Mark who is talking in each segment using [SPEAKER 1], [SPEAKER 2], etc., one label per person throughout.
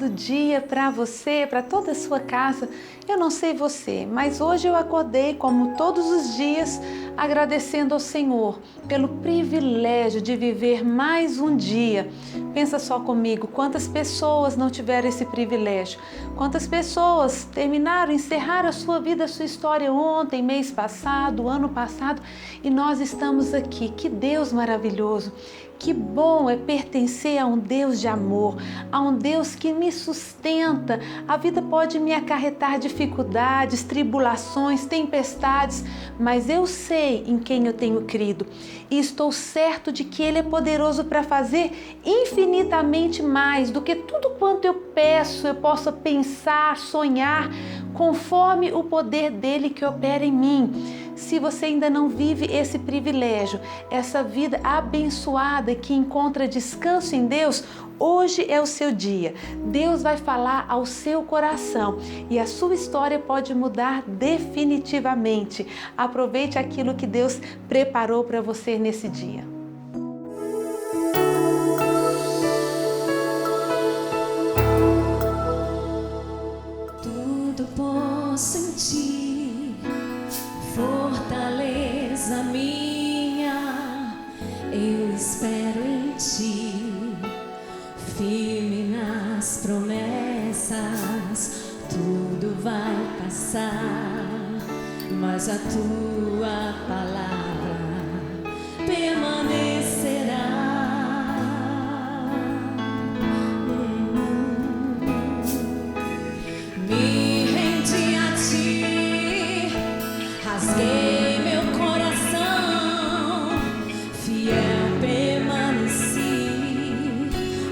[SPEAKER 1] abençoado dia para você, para toda a sua casa. Eu não sei você, mas hoje eu acordei, como todos os dias, agradecendo ao Senhor pelo privilégio de viver mais um dia. Pensa só comigo, quantas pessoas não tiveram esse privilégio? Quantas pessoas terminaram, encerraram a sua vida, a sua história ontem, mês passado, ano passado, e nós estamos aqui. Que Deus maravilhoso! Que bom é pertencer a um Deus de amor, a um Deus que me sustenta. A vida pode me acarretar dificuldades, tribulações, tempestades, mas eu sei em quem eu tenho crido e estou certo de que Ele é poderoso para fazer infinitamente mais do que tudo quanto eu peço, eu possa pensar, sonhar, conforme o poder dele que opera em mim. Se você ainda não vive esse privilégio, essa vida abençoada que encontra descanso em Deus, hoje é o seu dia. Deus vai falar ao seu coração e a sua história pode mudar definitivamente. Aproveite aquilo que Deus preparou para você nesse dia.
[SPEAKER 2] Tudo posso em ti, fortaleza minha, eu espero em ti, firme nas promessas. Tudo vai passar, mas a tua palavra permanecerá. Me rendi a ti, rasguei meu coração, fiel permaneci,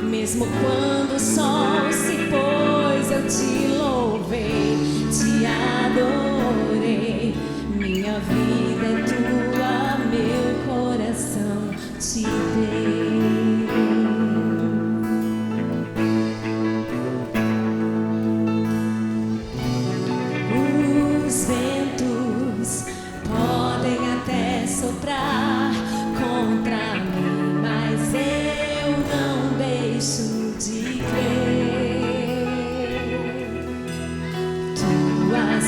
[SPEAKER 2] mesmo quando o sol se pôs, eu te louvei, te adorei. Minha vida é tua, meu coração te dei. Os ventos podem até soprar contra mim, mas eu não deixo de crer. Tuas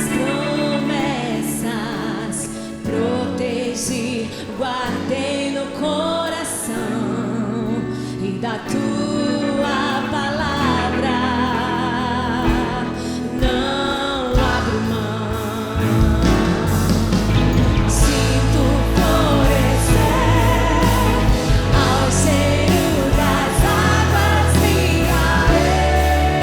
[SPEAKER 2] promessas protegi, guardei no coração, e da tua palavra não abro mão. Sinto florescer ao cheiro das águas, minha esperança.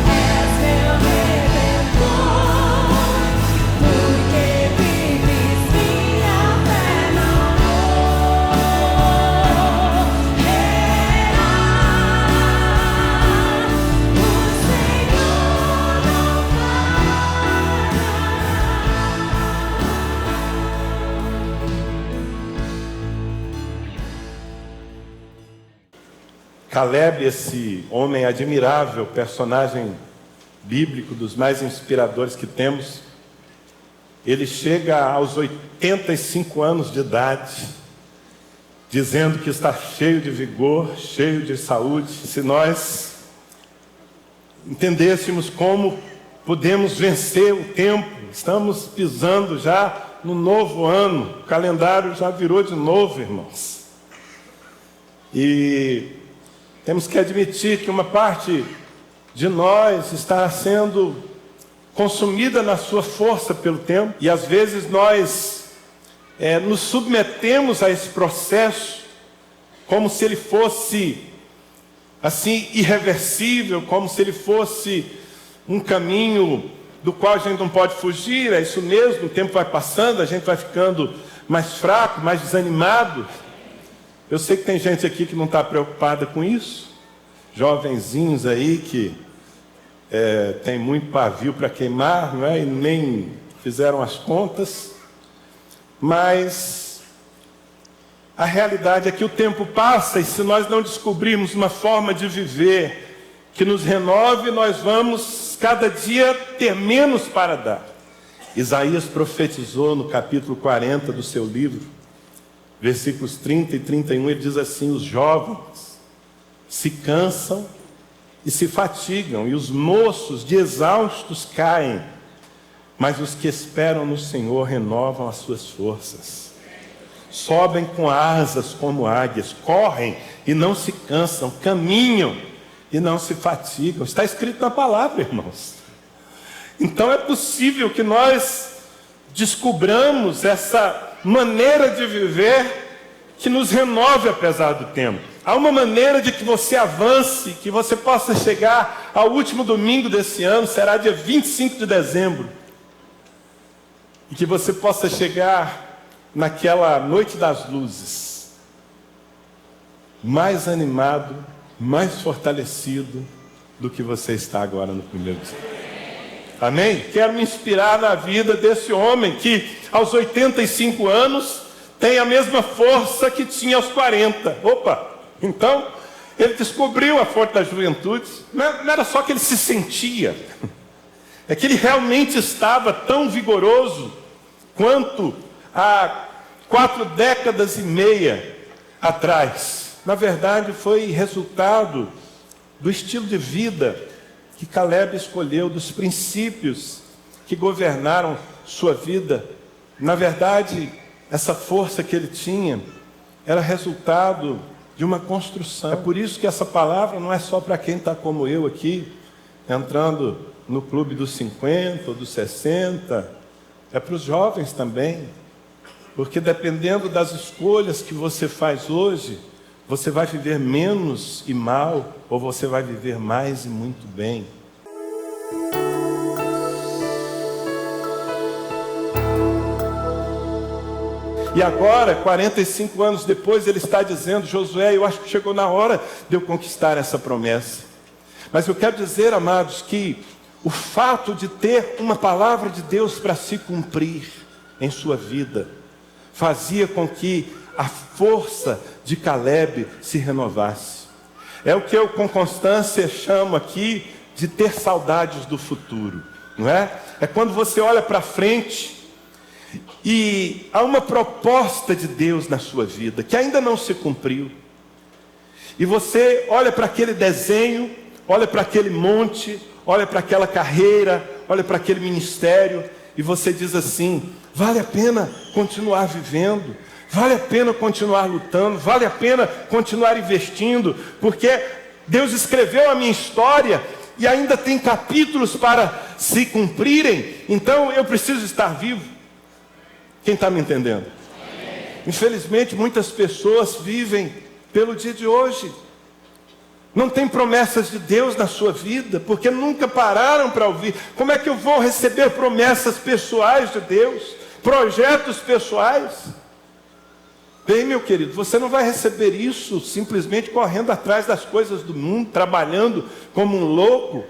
[SPEAKER 2] És meu redentor, porque vives minha fé não morrerá. O Senhor não
[SPEAKER 3] Caleb, esse homem admirável, personagem bíblico dos mais inspiradores que temos, ele chega aos 85 anos de idade, dizendo que está cheio de vigor, cheio de saúde. Se nós entendêssemos como podemos vencer o tempo, estamos pisando já no novo ano, o calendário já virou de novo, irmãos. E temos que admitir que uma parte de nós está sendo consumida na sua força pelo tempo, e às vezes nós nos submetemos a esse processo como se ele fosse assim irreversível, como se ele fosse um caminho do qual a gente não pode fugir. É isso mesmo, o tempo vai passando, a gente vai ficando mais fraco, mais desanimado. Eu sei que tem gente aqui que não está preocupada com isso, jovenzinhos aí que tem muito pavio para queimar, não é? E nem fizeram as contas, mas a realidade é que o tempo passa, e se nós não descobrirmos uma forma de viver que nos renove, nós vamos cada dia ter menos para dar. Isaías profetizou no capítulo 40 do seu livro, versículos 30 e 31, ele diz assim: os jovens se cansam e se fatigam, e os moços de exaustos caem, mas os que esperam no Senhor renovam as suas forças. Sobem com asas como águias, correm e não se cansam, caminham e não se fatigam. Está escrito na palavra, irmãos. Então é possível que nós descobramos essa maneira de viver que nos renove apesar do tempo. Há uma maneira de que você avance, que você possa chegar ao último domingo desse ano, será dia 25 de dezembro, e que você possa chegar naquela noite das luzes, mais animado, mais fortalecido do que você está agora no primeiro dia. Amém? Quero me inspirar na vida desse homem que aos 85 anos tem a mesma força que tinha aos 40. Opa! Então, ele descobriu a força da juventude. Não era só que ele se sentia, é que ele realmente estava tão vigoroso quanto há 4 décadas e meia atrás. Na verdade, foi resultado do estilo de vida que Caleb escolheu, dos princípios que governaram sua vida. Na verdade, essa força que ele tinha era resultado de uma construção. É por isso que essa palavra não é só para quem está como eu aqui, entrando no clube dos 50 ou dos 60, é para os jovens também. Porque dependendo das escolhas que você faz hoje, você vai viver menos e mal, ou você vai viver mais e muito bem. E agora, 45 anos depois, ele está dizendo: Josué, eu acho que chegou na hora de eu conquistar essa promessa. Mas eu quero dizer, amados, que o fato de ter uma palavra de Deus para se cumprir em sua vida, fazia com que a força de Caleb se renovasse. É o que eu com constância chamo aqui de ter saudades do futuro, não é? É quando você olha para frente e há uma proposta de Deus na sua vida que ainda não se cumpriu, e você olha para aquele desenho, olha para aquele monte, olha para aquela carreira, olha para aquele ministério, e você diz assim: vale a pena continuar vivendo, vale a pena continuar lutando, vale a pena continuar investindo, porque Deus escreveu a minha história e ainda tem capítulos para se cumprirem, então eu preciso estar vivo. Quem está me entendendo? Infelizmente, muitas pessoas vivem pelo dia de hoje. Não tem promessas de Deus na sua vida, porque nunca pararam para ouvir. Como é que eu vou receber promessas pessoais de Deus? Projetos pessoais? Bem, meu querido, você não vai receber isso simplesmente correndo atrás das coisas do mundo, trabalhando como um louco.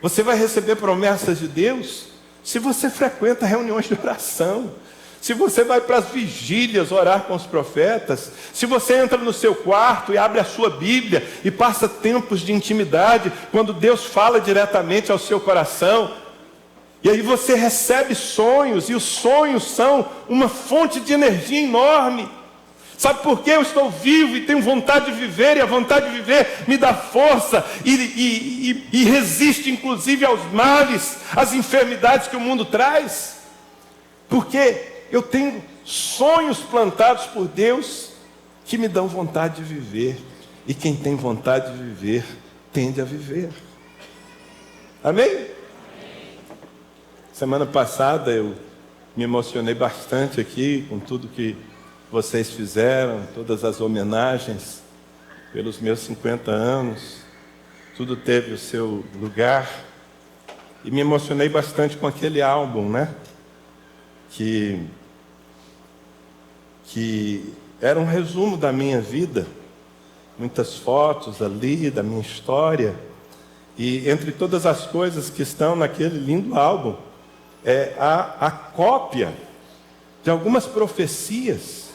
[SPEAKER 3] Você vai receber promessas de Deus se você frequenta reuniões de oração, se você vai para as vigílias orar com os profetas, se você entra no seu quarto e abre a sua Bíblia e passa tempos de intimidade, quando Deus fala diretamente ao seu coração, e aí você recebe sonhos, e os sonhos são uma fonte de energia enorme. Sabe por que eu estou vivo e tenho vontade de viver, e a vontade de viver me dá força e resiste inclusive aos males, às enfermidades que o mundo traz? Porque eu tenho sonhos plantados por Deus que me dão vontade de viver, e quem tem vontade de viver tende a viver. Amém? Semana passada eu me emocionei bastante aqui com tudo que vocês fizeram, todas as homenagens pelos meus 50 anos, tudo teve o seu lugar, e me emocionei bastante com aquele álbum, né? Que era um resumo da minha vida, muitas fotos ali da minha história, e entre todas as coisas que estão naquele lindo álbum, a cópia de algumas profecias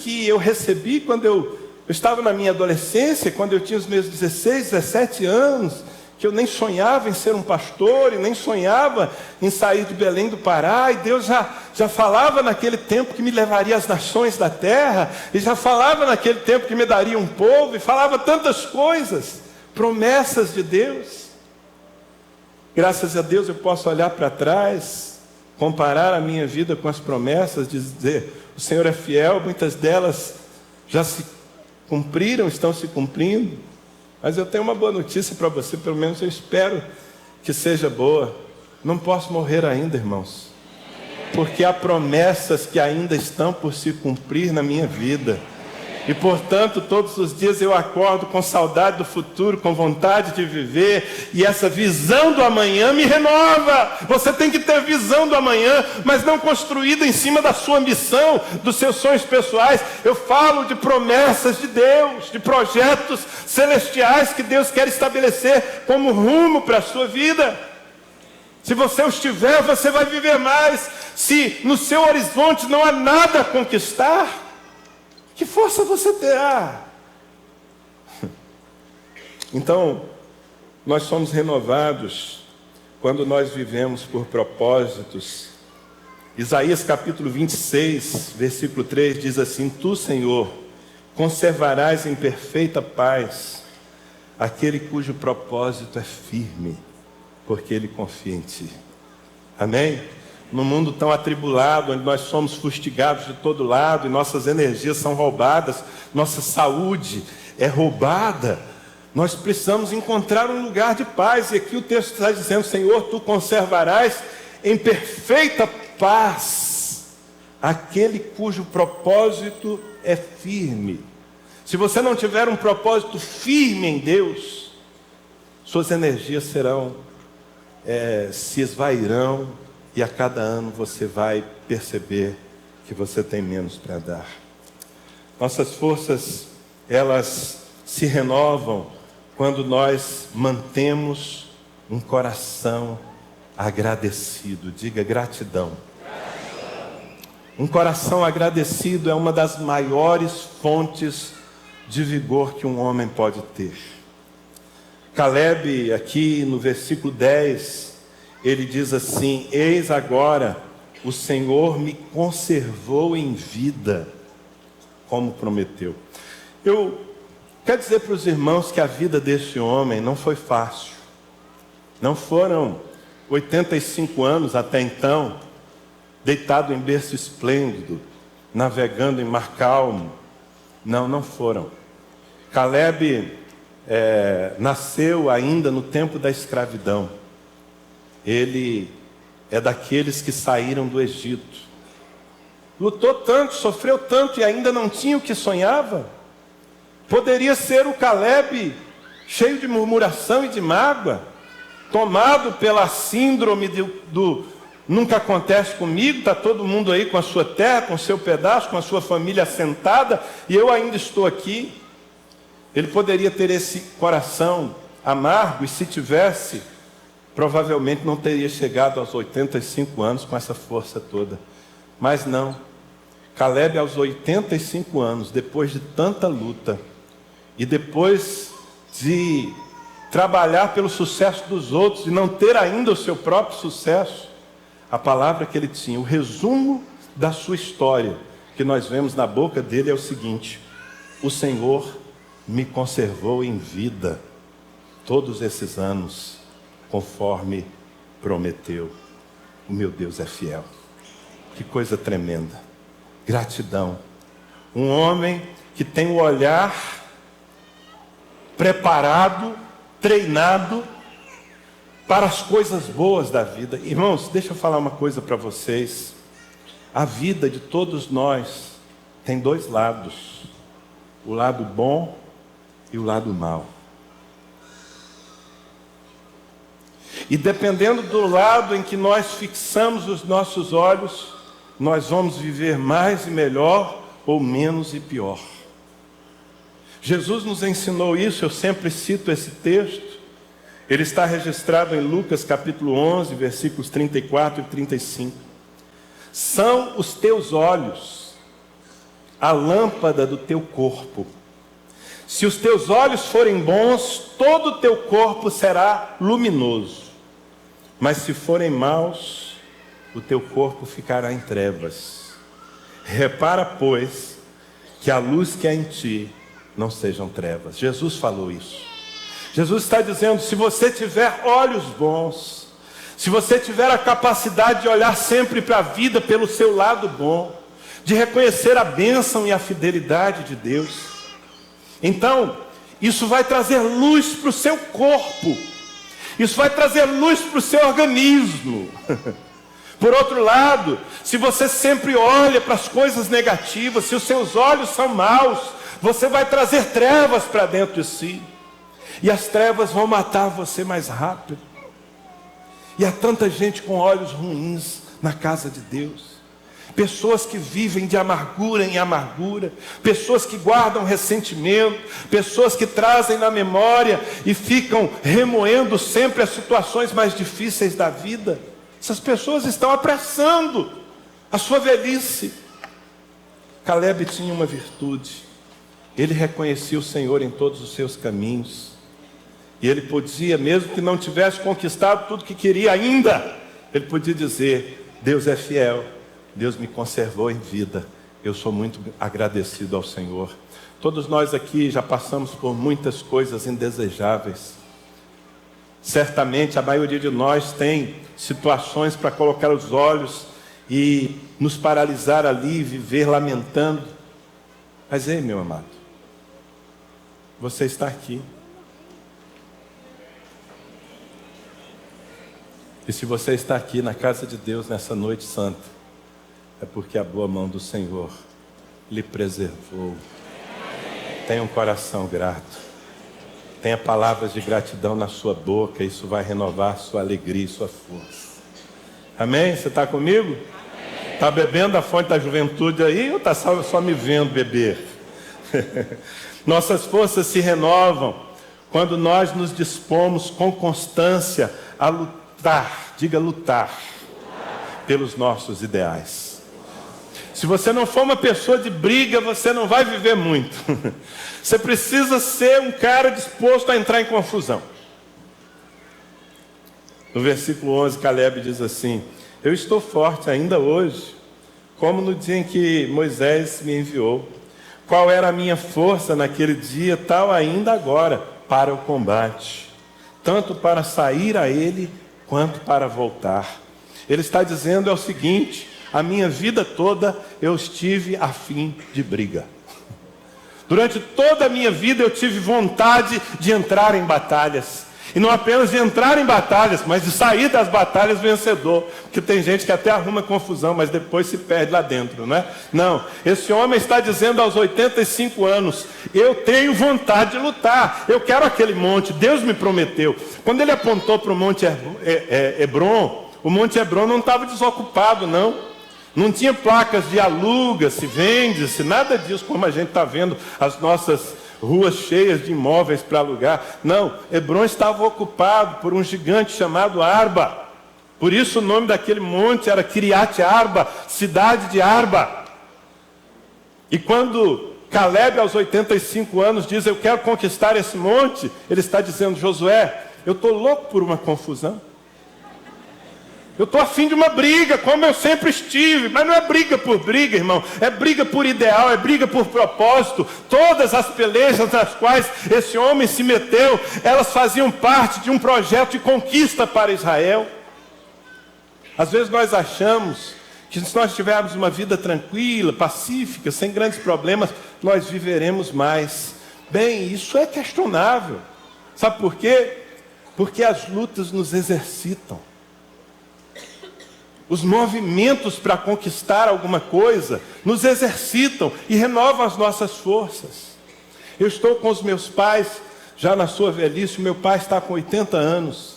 [SPEAKER 3] que eu recebi quando eu estava na minha adolescência, quando eu tinha os meus 16, 17 anos, que eu nem sonhava em ser um pastor, e nem sonhava em sair de Belém do Pará, e Deus já já falava naquele tempo que me levaria às nações da terra, e já falava naquele tempo que me daria um povo, e falava tantas coisas, promessas de Deus. Graças a Deus eu posso olhar para trás, comparar a minha vida com as promessas, dizer, o Senhor é fiel, muitas delas já se cumpriram, estão se cumprindo, mas eu tenho uma boa notícia para você, pelo menos eu espero que seja boa. Não posso morrer ainda, irmãos, porque há promessas que ainda estão por se cumprir na minha vida. E portanto, todos os dias eu acordo com saudade do futuro, com vontade de viver, e essa visão do amanhã me renova. Você tem que ter visão do amanhã, mas não construída em cima da sua ambição, dos seus sonhos pessoais. Eu falo de promessas de Deus, de projetos celestiais que Deus quer estabelecer como rumo para a sua vida. Se você os tiver, você vai viver mais. Se no seu horizonte não há nada a conquistar, que força você terá? Então, nós somos renovados quando nós vivemos por propósitos. Isaías capítulo 26, versículo 3 diz assim: Tu, Senhor, conservarás em perfeita paz aquele cujo propósito é firme, porque ele confia em Ti. Amém? No mundo tão atribulado, onde nós somos fustigados de todo lado, e nossas energias são roubadas, nossa saúde é roubada, nós precisamos encontrar um lugar de paz. E aqui o texto está dizendo: Senhor, Tu conservarás em perfeita paz aquele cujo propósito é firme. Se você não tiver um propósito firme em Deus, suas energias se esvairão, e a cada ano você vai perceber que você tem menos para dar. Nossas forças, elas se renovam quando nós mantemos um coração agradecido. Diga gratidão. Um coração agradecido é uma das maiores fontes de vigor que um homem pode ter. Caleb, aqui no versículo 10, ele diz assim: Eis agora, o Senhor me conservou em vida, como prometeu. Eu quero dizer para os irmãos que a vida desse homem não foi fácil. Não foram 85 anos até então, deitado em berço esplêndido, navegando em mar calmo. Não foram. Caleb nasceu ainda no tempo da escravidão. Ele é daqueles que saíram do Egito. Lutou tanto, sofreu tanto e ainda não tinha o que sonhava. Poderia ser o Caleb cheio de murmuração e de mágoa, tomado pela síndrome do nunca acontece comigo, está todo mundo aí com a sua terra, com o seu pedaço, com a sua família assentada, e eu ainda estou aqui. Ele poderia ter esse coração amargo, e se tivesse, provavelmente não teria chegado aos 85 anos com essa força toda. Mas não. Caleb, aos 85 anos, depois de tanta luta, e depois de trabalhar pelo sucesso dos outros, e não ter ainda o seu próprio sucesso, a palavra que ele tinha, o resumo da sua história, que nós vemos na boca dele é o seguinte: o Senhor me conservou em vida todos esses anos, conforme prometeu. O meu Deus é fiel. Que coisa tremenda. Gratidão. Um homem que tem o olhar preparado, treinado para as coisas boas da vida. Irmãos, deixa eu falar uma coisa para vocês. A vida de todos nós tem dois lados: o lado bom e o lado mau. E dependendo do lado em que nós fixamos os nossos olhos, nós vamos viver mais e melhor, ou menos e pior. Jesus nos ensinou isso, eu sempre cito esse texto. Ele está registrado em Lucas capítulo 11, versículos 34 e 35. São os teus olhos a lâmpada do teu corpo. Se os teus olhos forem bons, todo o teu corpo será luminoso. Mas se forem maus, o teu corpo ficará em trevas. Repara, pois, que a luz que há em ti não sejam trevas. Jesus falou isso. Jesus está dizendo, se você tiver olhos bons, se você tiver a capacidade de olhar sempre para a vida pelo seu lado bom, de reconhecer a bênção e a fidelidade de Deus, então, isso vai trazer luz para o seu corpo. Isso vai trazer luz para o seu organismo. Por outro lado, se você sempre olha para as coisas negativas, se os seus olhos são maus, você vai trazer trevas para dentro de si. E as trevas vão matar você mais rápido. E há tanta gente com olhos ruins na casa de Deus. Pessoas que vivem de amargura em amargura, pessoas que guardam ressentimento, pessoas que trazem na memória e ficam remoendo sempre as situações mais difíceis da vida. Essas pessoas estão apressando a sua velhice. Caleb tinha uma virtude, ele reconhecia o Senhor em todos os seus caminhos, e ele podia, mesmo que não tivesse conquistado tudo que queria ainda, ele podia dizer, Deus é fiel, Deus me conservou em vida, eu sou muito agradecido ao Senhor. Todos nós aqui já passamos por muitas coisas indesejáveis. Certamente a maioria de nós tem situações para colocar os olhos e nos paralisar ali, viver lamentando. Mas ei, meu amado, você está aqui. E se você está aqui na casa de Deus nessa noite santa, é porque a boa mão do Senhor lhe preservou. Tenha um coração grato. Tenha palavras de gratidão na sua boca. Isso vai renovar sua alegria e sua força. Amém? Você está comigo? Está bebendo a fonte da juventude aí ou está só me vendo beber? Nossas forças se renovam quando nós nos dispomos com constância a lutar. Diga lutar pelos nossos ideais. Se você não for uma pessoa de briga, você não vai viver muito. Você precisa ser um cara disposto a entrar em confusão. No versículo 11, Caleb diz assim, eu estou forte ainda hoje, como no dia em que Moisés me enviou. Qual era a minha força naquele dia, tal ainda agora, para o combate. Tanto para sair a ele, quanto para voltar. Ele está dizendo é o seguinte, a minha vida toda eu estive a fim de briga. Durante toda a minha vida eu tive vontade de entrar em batalhas. E não apenas de entrar em batalhas, mas de sair das batalhas vencedor. Porque tem gente que até arruma confusão, mas depois se perde lá dentro, né? Não, esse homem está dizendo aos 85 anos, eu tenho vontade de lutar, eu quero aquele monte, Deus me prometeu. Quando ele apontou para o monte Hebron, o monte Hebron não estava desocupado, não. Não tinha placas de aluga-se, vende-se, nada disso, como a gente está vendo as nossas ruas cheias de imóveis para alugar. Não, Hebron estava ocupado por um gigante chamado Arba. Por isso o nome daquele monte era Kiriat Arba, cidade de Arba. E quando Caleb, aos 85 anos, diz, eu quero conquistar esse monte, ele está dizendo, Josué, eu estou louco por uma confusão. Eu estou afim de uma briga, como eu sempre estive. Mas não é briga por briga, irmão. É briga por ideal, é briga por propósito. Todas as pelejas nas quais esse homem se meteu, elas faziam parte de um projeto de conquista para Israel. Às vezes nós achamos que se nós tivermos uma vida tranquila, pacífica, sem grandes problemas, nós viveremos mais. Bem, isso é questionável. Sabe por quê? Porque as lutas nos exercitam. Os movimentos para conquistar alguma coisa nos exercitam e renovam as nossas forças. Eu estou com os meus pais, já na sua velhice, o meu pai está com 80 anos.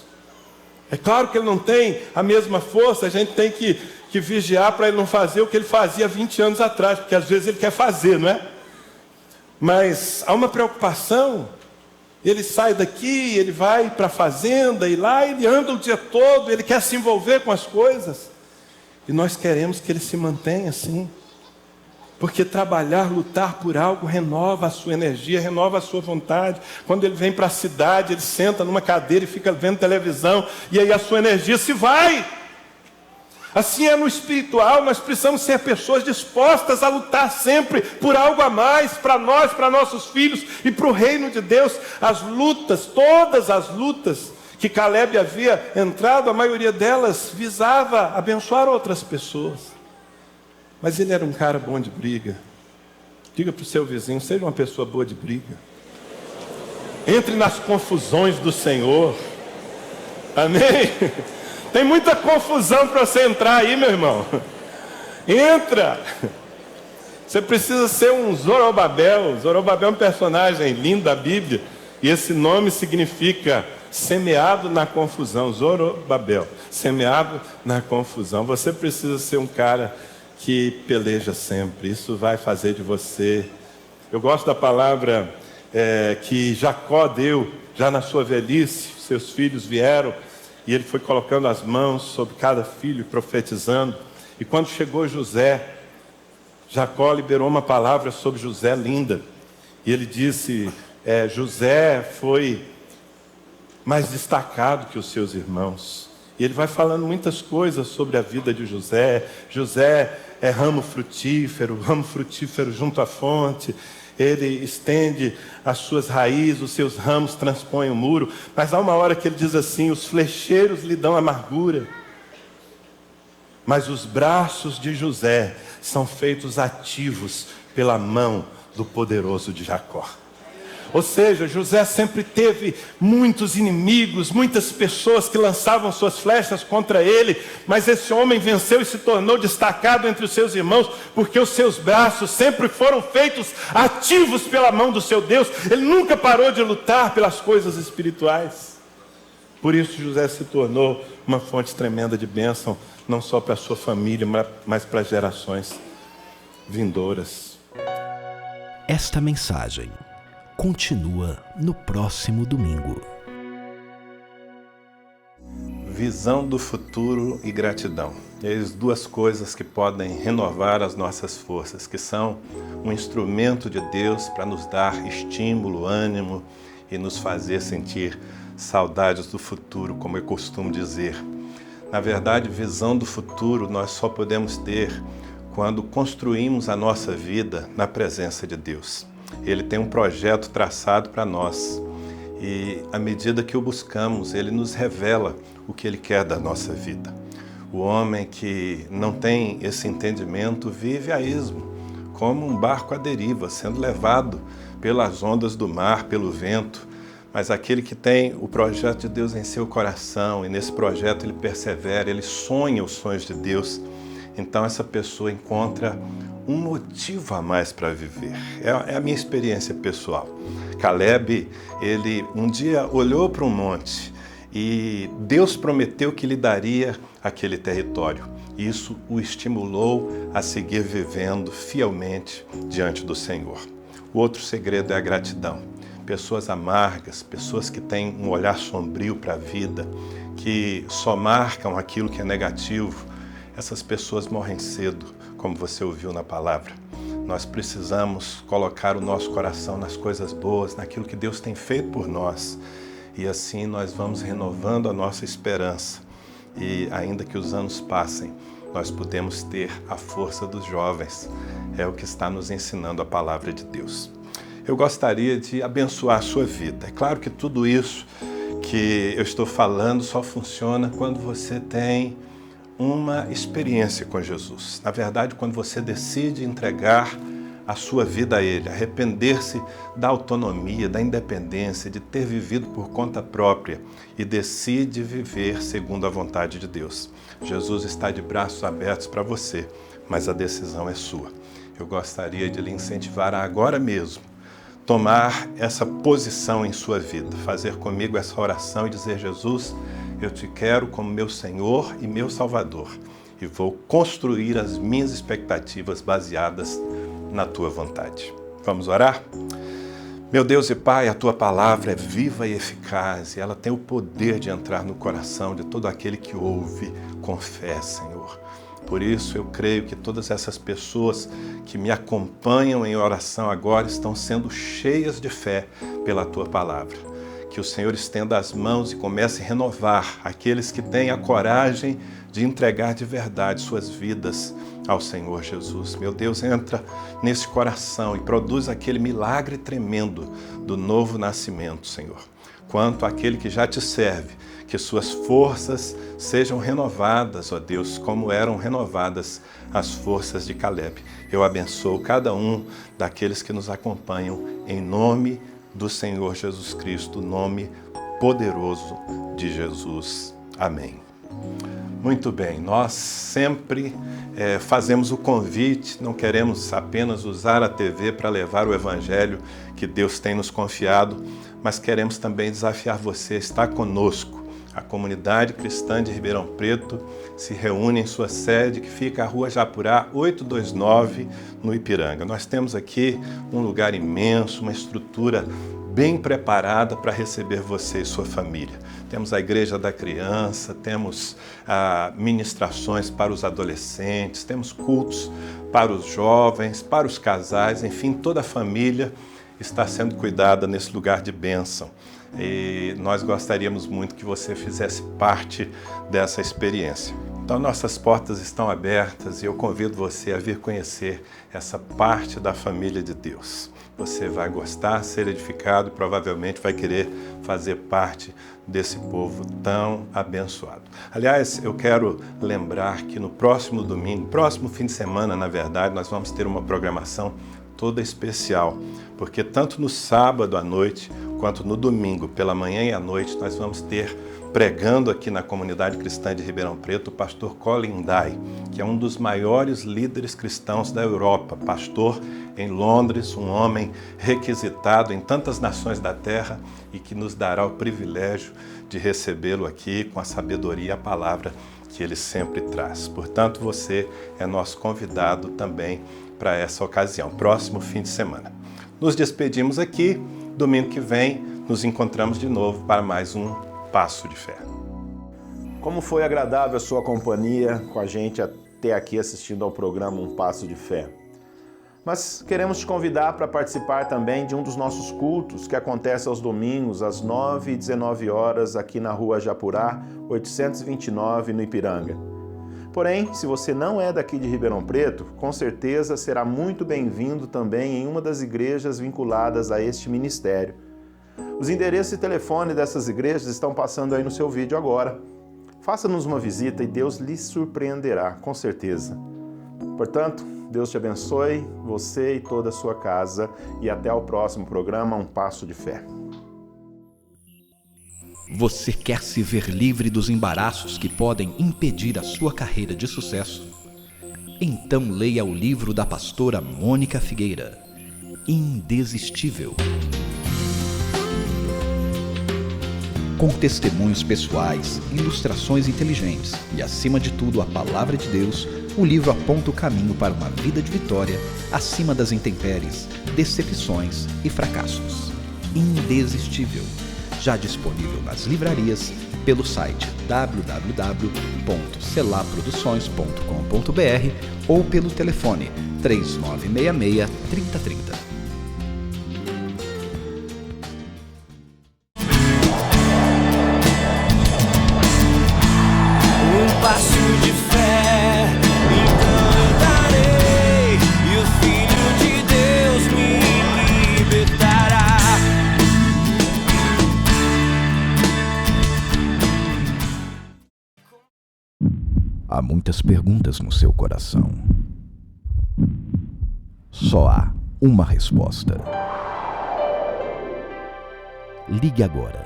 [SPEAKER 3] É claro que ele não tem a mesma força, a gente tem que vigiar para ele não fazer o que ele fazia 20 anos atrás, porque às vezes ele quer fazer, não é? Mas há uma preocupação. Ele sai daqui, ele vai para a fazenda e lá ele anda o dia todo, ele quer se envolver com as coisas. E nós queremos que ele se mantenha assim. Porque trabalhar, lutar por algo renova a sua energia, renova a sua vontade. Quando ele vem para a cidade, ele senta numa cadeira e fica vendo televisão, e aí a sua energia se vai. Assim é no espiritual, nós precisamos ser pessoas dispostas a lutar sempre por algo a mais, para nós, para nossos filhos e para o reino de Deus. As lutas, todas as lutas que Caleb havia entrado, a maioria delas visava abençoar outras pessoas. Mas ele era um cara bom de briga. Diga para o seu vizinho, seja uma pessoa boa de briga. Entre nas confusões do Senhor. Amém? Tem muita confusão para você entrar aí, meu irmão. Entra. Você precisa ser um Zorobabel. Zorobabel é um personagem lindo da Bíblia. E esse nome significa semeado na confusão. Zorobabel, semeado na confusão. Você precisa ser um cara que peleja sempre. Isso vai fazer de você. Eu gosto da palavra que Jacó deu já na sua velhice. Seus filhos vieram e ele foi colocando as mãos sobre cada filho, profetizando. E quando chegou José, Jacó liberou uma palavra sobre José linda. E ele disse, José foi mais destacado que os seus irmãos. E ele vai falando muitas coisas sobre a vida de José. José é ramo frutífero junto à fonte. Ele estende as suas raízes, os seus ramos transpõem o muro. Mas há uma hora que ele diz assim, os flecheiros lhe dão amargura. Mas os braços de José são feitos ativos pela mão do poderoso de Jacó. Ou seja, José sempre teve muitos inimigos, muitas pessoas que lançavam suas flechas contra ele, mas esse homem venceu e se tornou destacado entre os seus irmãos, porque os seus braços sempre foram feitos ativos pela mão do seu Deus. Ele nunca parou de lutar pelas coisas espirituais. Por isso José se tornou uma fonte tremenda de bênção, não só para a sua família, mas para gerações vindouras.
[SPEAKER 4] Esta mensagem continua no próximo domingo.
[SPEAKER 5] Visão do futuro e gratidão. Eis duas coisas que podem renovar as nossas forças, que são um instrumento de Deus para nos dar estímulo, ânimo e nos fazer sentir saudades do futuro, como eu costumo dizer. Na verdade, visão do futuro nós só podemos ter quando construímos a nossa vida na presença de Deus. Ele tem um projeto traçado para nós e, à medida que o buscamos, Ele nos revela o que Ele quer da nossa vida. O homem que não tem esse entendimento vive a esmo, como um barco à deriva, sendo levado pelas ondas do mar, pelo vento. Mas aquele que tem o projeto de Deus em seu coração e nesse projeto ele persevera, ele sonha os sonhos de Deus, então essa pessoa encontra um motivo a mais para viver. É a minha experiência pessoal. Caleb, ele um dia olhou para um monte e Deus prometeu que lhe daria aquele território. Isso o estimulou a seguir vivendo fielmente diante do Senhor. O outro segredo é a gratidão. Pessoas amargas, pessoas que têm um olhar sombrio para a vida, que só marcam aquilo que é negativo, essas pessoas morrem cedo, como você ouviu na palavra. Nós precisamos colocar o nosso coração nas coisas boas, naquilo que Deus tem feito por nós. E assim nós vamos renovando a nossa esperança. E ainda que os anos passem, nós podemos ter a força dos jovens. É o que está nos ensinando a palavra de Deus. Eu gostaria de abençoar a sua vida. É claro que tudo isso que eu estou falando só funciona quando você tem uma experiência com Jesus. Na verdade, quando você decide entregar a sua vida a Ele, arrepender-se da autonomia, da independência, de ter vivido por conta própria e decide viver segundo a vontade de Deus. Jesus está de braços abertos para você, mas a decisão é sua. Eu gostaria de lhe incentivar a agora mesmo tomar essa posição em sua vida, fazer comigo essa oração e dizer: Jesus, eu te quero como meu Senhor e meu Salvador e vou construir as minhas expectativas baseadas na tua vontade. Vamos orar? Meu Deus e Pai, a tua palavra é viva e eficaz e ela tem o poder de entrar no coração de todo aquele que ouve com fé, Senhor. Por isso eu creio que todas essas pessoas que me acompanham em oração agora estão sendo cheias de fé pela tua palavra. que o Senhor estenda as mãos e comece a renovar aqueles que têm a coragem de entregar de verdade suas vidas ao Senhor Jesus. Meu Deus, entra nesse coração e produz aquele milagre tremendo do novo nascimento, Senhor. Quanto àquele que já te serve, que suas forças sejam renovadas, ó Deus, como eram renovadas as forças de Caleb. Eu abençoo cada um daqueles que nos acompanham em nome do Senhor Jesus Cristo, nome poderoso de Jesus. Amém. Muito bem, nós sempre fazemos o convite, não queremos apenas usar a TV para levar o Evangelho que Deus tem nos confiado, mas queremos também desafiar você a estar conosco. A comunidade cristã de Ribeirão Preto se reúne em sua sede, que fica à Rua Japurá 829, no Ipiranga. Nós temos aqui um lugar imenso, uma estrutura bem preparada para receber você e sua família. Temos a Igreja da Criança, temos ministrações para os adolescentes, temos cultos para os jovens, para os casais, enfim, toda a família está sendo cuidada nesse lugar de bênção. E nós gostaríamos muito que você fizesse parte dessa experiência. Então, nossas portas estão abertas e eu convido você a vir conhecer essa parte da família de Deus. Você vai gostar, ser edificado e provavelmente vai querer fazer parte desse povo tão abençoado. Aliás, eu quero lembrar que no próximo domingo, próximo fim de semana, na verdade, nós vamos ter uma programação toda especial, porque tanto no sábado à noite, quanto no domingo, pela manhã e à noite, nós vamos ter pregando aqui na comunidade cristã de Ribeirão Preto o pastor Colin Dye, que é um dos maiores líderes cristãos da Europa, pastor em Londres, um homem requisitado em tantas nações da terra e que nos dará o privilégio de recebê-lo aqui com a sabedoria e a palavra que ele sempre traz. Portanto, você é nosso convidado também para essa ocasião, próximo fim de semana. Nos despedimos aqui, domingo que vem nos encontramos de novo para mais um Passo de Fé.
[SPEAKER 6] Como foi agradável a sua companhia com a gente até aqui assistindo ao programa Um Passo de Fé. Mas queremos te convidar para participar também de um dos nossos cultos que acontece aos domingos às 9 e 19 horas aqui na Rua Japurá, 829 no Ipiranga. Porém, se você não é daqui de Ribeirão Preto, com certeza será muito bem-vindo também em uma das igrejas vinculadas a este ministério. Os endereços e telefone dessas igrejas estão passando aí no seu vídeo agora. Faça-nos uma visita e Deus lhe surpreenderá, com certeza. Portanto, Deus te abençoe, você e toda a sua casa, e até o próximo programa Um Passo de Fé.
[SPEAKER 4] Você quer se ver livre dos embaraços que podem impedir a sua carreira de sucesso? Então leia o livro da pastora Mônica Figueira, Indesistível. Com testemunhos pessoais, ilustrações inteligentes e, acima de tudo, a palavra de Deus, o livro aponta o caminho para uma vida de vitória acima das intempéries, decepções e fracassos. Indesistível. Já disponível nas livrarias, pelo site www.selaproduções.com.br ou pelo telefone 3966-3030. Há muitas perguntas no seu coração. Só há uma resposta. Ligue agora